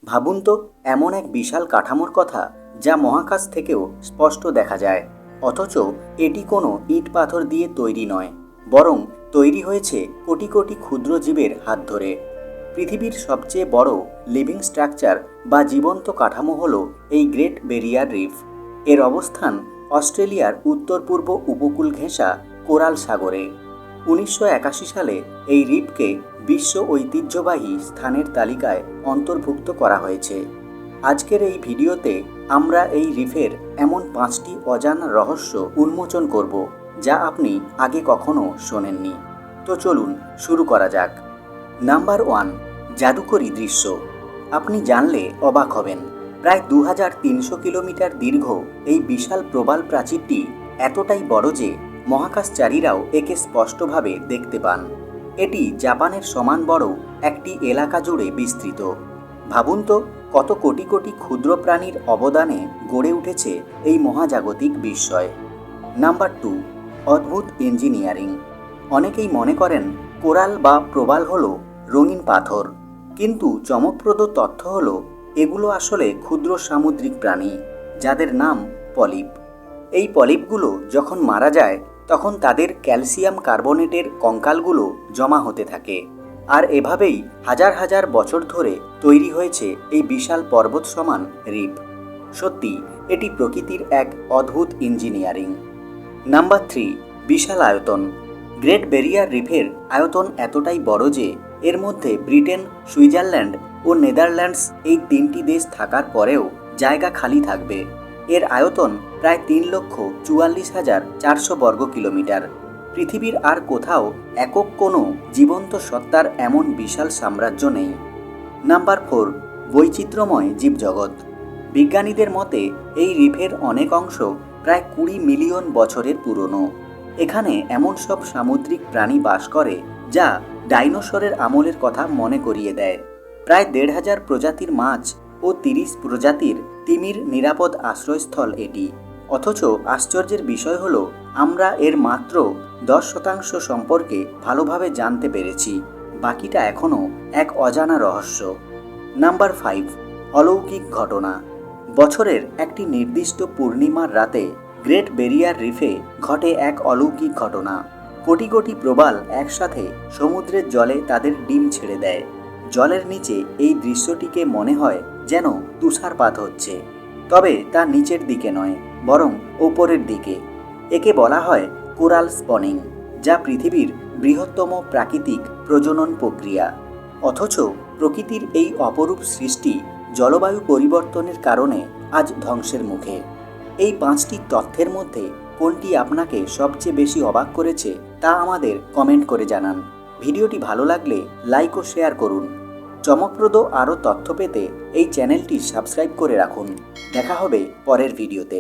ভাবুন তো, এমন এক বিশাল কাঠামোর কথা যা মহাকাশ থেকেও স্পষ্ট দেখা যায়, অথচ এটি কোনো ইট পাথর দিয়ে তৈরি নয়, বরং তৈরি হয়েছে কোটি কোটি ক্ষুদ্র জীবের হাত ধরে। পৃথিবীর সবচেয়ে বড় লিভিং স্ট্রাকচার বা জীবন্ত কাঠামো হল এই গ্রেট ব্যারিয়ার রিফ। এর অবস্থান অস্ট্রেলিয়ার উত্তর পূর্ব উপকূল ঘেঁষা কোরাল সাগরে। 1981 সালে এই রিফকে বিশ্ব ঐতিহ্যবাহী স্থানের তালিকায় অন্তর্ভুক্ত করা হয়েছে। আজকের এই ভিডিওতে আমরা এই রিফের এমন 5টি অজানা রহস্য উন্মোচন করব যা আপনি আগে কখনো শোনেননি। তো চলুন শুরু করা যাক। নাম্বার 1, জাদুকরী দৃশ্য। আপনি জানলে অবাক হবেন, প্রায় 2300 কিলোমিটার দীর্ঘ এই বিশাল প্রবাল প্রাচীরটি এতটাই বড় যে মহাকাশচারীরাও একে স্পষ্টভাবে দেখতে পান। এটি জাপানের সমান বড় একটি এলাকা জুড়ে বিস্তৃত। ভাবুন তো, কত কোটি কোটি ক্ষুদ্র প্রাণীর অবদানে গড়ে উঠেছে এই মহাজাগতিক বিস্ময়। নাম্বার 2, অদ্ভুত ইঞ্জিনিয়ারিং। অনেকেই মনে করেন কোরাল বা প্রবাল হলো রঙিন পাথর, কিন্তু চমকপ্রদ তথ্য হলো এগুলো আসলে ক্ষুদ্র সামুদ্রিক প্রাণী যাদের নাম পলিপ। এই পলিপগুলো যখন মারা যায় তখন তাদের ক্যালসিয়াম কার্বনেটের কঙ্কালগুলো জমা হতে থাকে, আর এভাবেই হাজার হাজার বছর ধরে তৈরি হয়েছে এই বিশাল পর্বত সমান রিফ। সত্যি এটি প্রকৃতির এক অদ্ভুত ইঞ্জিনিয়ারিং। নাম্বার 3, বিশাল আয়তন। গ্রেট ব্যারিয়ার রিফের আয়তন এতটাই বড় যে এর মধ্যে ব্রিটেন, সুইজারল্যান্ড ও নেদারল্যান্ডস এই 3টি দেশ থাকার পরেও জায়গা খালি থাকবে। এর আয়তন প্রায় 3,44,400 বর্গ কিলোমিটার। পৃথিবীর আর কোথাও একক কোনো জীবন্ত সত্তার এমন বিশাল সাম্রাজ্য নেই। নাম্বার 4, বৈচিত্র্যময় জীবজগৎ। বিজ্ঞানীদের মতে এই রিফের অনেক অংশ প্রায় 20 মিলিয়ন বছরের পুরনো। এখানে এমন সব সামুদ্রিক প্রাণী বাস করে যা ডাইনোসরের আমলের কথা মনে করিয়ে দেয়। প্রায় 1,500 প্রজাতির মাছ ও 30 প্রজাতির তিমির নিরাপদ আশ্রয়স্থল এটি। অথচ আশ্চর্যের বিষয় হলো আমরা এর মাত্র 10% সম্পর্কে ভালোভাবে জানতে পেরেছি, বাকিটা এখনও এক অজানা রহস্য। নাম্বার 5, অলৌকিক ঘটনা। বছরের একটি নির্দিষ্ট পূর্ণিমার রাতে গ্রেট ব্যারিয়ার রিফে ঘটে এক অলৌকিক ঘটনা। কোটি কোটি প্রবাল একসাথে সমুদ্রের জলে তাদের ডিম ছেড়ে দেয়। জলের নিচে এই দৃশ্যটিকে মনে হয় যেন তুষারপাত হচ্ছে, তবে তা নিচের দিকে নয়, বরং ওপরের দিকে। একে বলা হয় কোরাল স্পনিং, যা পৃথিবীর বৃহত্তম প্রাকৃতিক প্রজনন প্রক্রিয়া। অথচ প্রকৃতির এই অপরূপ সৃষ্টি জলবায়ু পরিবর্তনের কারণে আজ ধ্বংসের মুখে। এই 5টি তথ্যের মধ্যে কোনটি আপনাকে সবচেয়ে বেশি অবাক করেছে তা আমাদের কমেন্ট করে জানান। ভিডিওটি ভালো লাগলে লাইক ও শেয়ার করুন। চমকপ্রদ আরও তথ্য পেতে এই চ্যানেলটি সাবস্ক্রাইব করে রাখুন। দেখা হবে পরের ভিডিওতে।